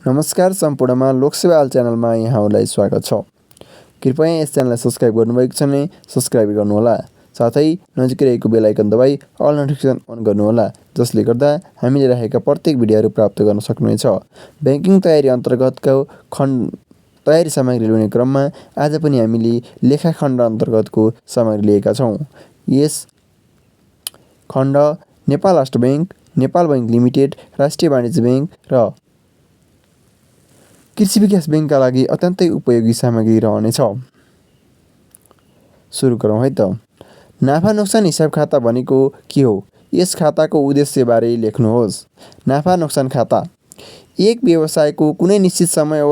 नमस्कार सम्पूर्णमा लोकसेवा च्यानलमा यहाँहरूलाई स्वागत छ। कृपया यस च्यानललाई सब्स्क्राइब गर्नुभएको छ भने सब्स्क्राइब गर्नुहोला। साथै नजिकै रहेको बेल आइकन दबाई अल नोटिफिकेसन अन गर्नुहोला, जसले गर्दा हामीले राखेका प्रत्येक भिडियोहरू प्राप्त गर्न सक्नुहुनेछ। ब्याङ्किङ तयारी अन्तर्गतको तयारी सामग्री ल्याउने क्रममा आज पनि हामीले लेखाखण्ड अन्तर्गतको सामग्री लिएका छौँ। यस खण्ड नेपाल राष्ट्र ब्याङ्क, नेपाल बैङ्क लिमिटेड, राष्ट्रिय वाणिज्य ब्याङ्क र कृषि विकास ब्याङ्कका लागि अत्यन्तै उपयोगी सामग्री रहनेछ। सुरु गरौँ है त। नाफा नोक्सान हिसाब खाता भनेको के हो? यस खाताको उद्देश्यबारे लेख्नुहोस्। नाफा नोक्सान खाता एक व्यवसायको कुनै निश्चित समय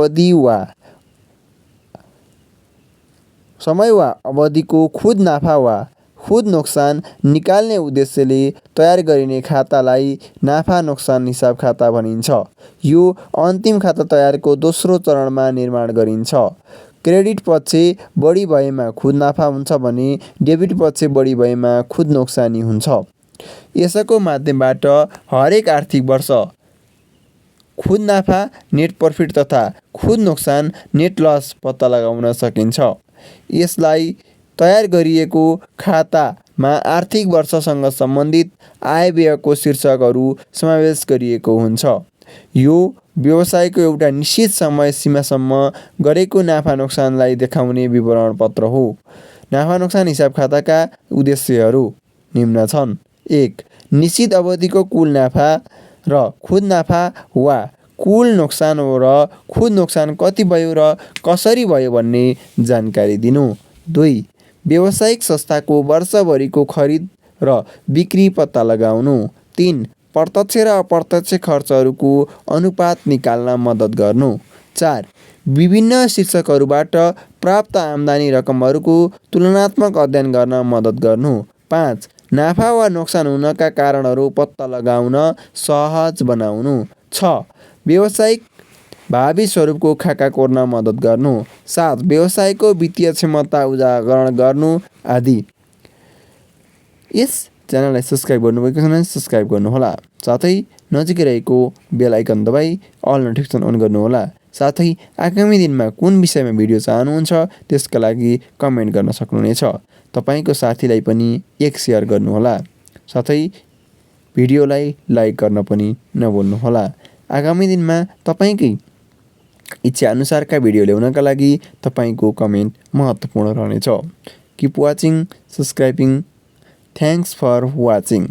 वा अवधिको खुद नाफा वा खुद नोक्सान निकाल्ने उद्देश्यले तयार गरिने खातालाई नाफा नोक्सान हिसाब खाता भनिन्छ। यो अन्तिम खाता तयारको दोस्रो चरणमा निर्माण गरिन्छ। क्रेडिट पक्ष बढी भएमा खुद नाफा हुन्छ भने डेबिट पक्ष बढी भएमा खुद नोक्सानी हुन्छ। यसको माध्यमबाट हरेक आर्थिक वर्ष खुद नाफा नेट प्रफिट तथा खुद नोक्सान नेट लस पत्ता लगाउन सकिन्छ। यसलाई तयार गरिएको खातामा आर्थिक वर्षसँग सम्बन्धित आय व्ययको शीर्षकहरू समावेश गरिएको हुन्छ। यो व्यवसायको एउटा निश्चित समय सीमासम्म गरेको नाफा नोक्सानलाई देखाउने विवरण पत्र हो। नाफा नोक्सान हिसाब खाताका उद्देश्यहरू निम्न छन्। 1. निश्चित अवधिको कुल नाफा र खुद नाफा वा कुल नोक्सान र खुद नोक्सान कति भयो र कसरी भयो भन्ने जानकारी दिनु। 2. व्यावसायिक संस्थाको वर्षभरिको खरिद र बिक्री पत्ता लगाउनु। 3. प्रत्यक्ष र अप्रत्यक्ष खर्चहरूको अनुपात निकाल्न मद्दत गर्नु। 4. विभिन्न शीर्षकहरूबाट प्राप्त आम्दानी रकमहरूको तुलनात्मक अध्ययन गर्न मद्दत गर्नु। 5. नाफा वा नोक्सान हुनका कारणहरू पत्ता लगाउन सहज बनाउनु। 6. व्यावसायिक भावी स्वरूपको खाका कोर्न मद्दत गर्नु। 7. व्यवसायको वित्तीय क्षमता उजागर गर्नु आदि। यस च्यानललाई सब्स्क्राइब गर्नुभएको छ भने सब्स्क्राइब गर्नुहोला। साथै नजिकै रहेको बेल आइकन दबाई अल नोटिफिकेसन अन गर्नुहोला। साथै आगामी दिनमा कुन विषयमा भिडियो चाहनुहुन्छ त्यसका लागि कमेन्ट गर्न सक्नुहुनेछ। तपाईँको साथीलाई पनि एक सेयर गर्नुहोला। साथै भिडियोलाई लाइक गर्न पनि नभुल्नुहोला। आगामी दिनमा तपाईँकै इच्छा अनुसारका भिडियो ल्याउनका लागि तपाईँको कमेन्ट महत्त्वपूर्ण रहनेछ। Keep watching, subscribing. Thanks for watching.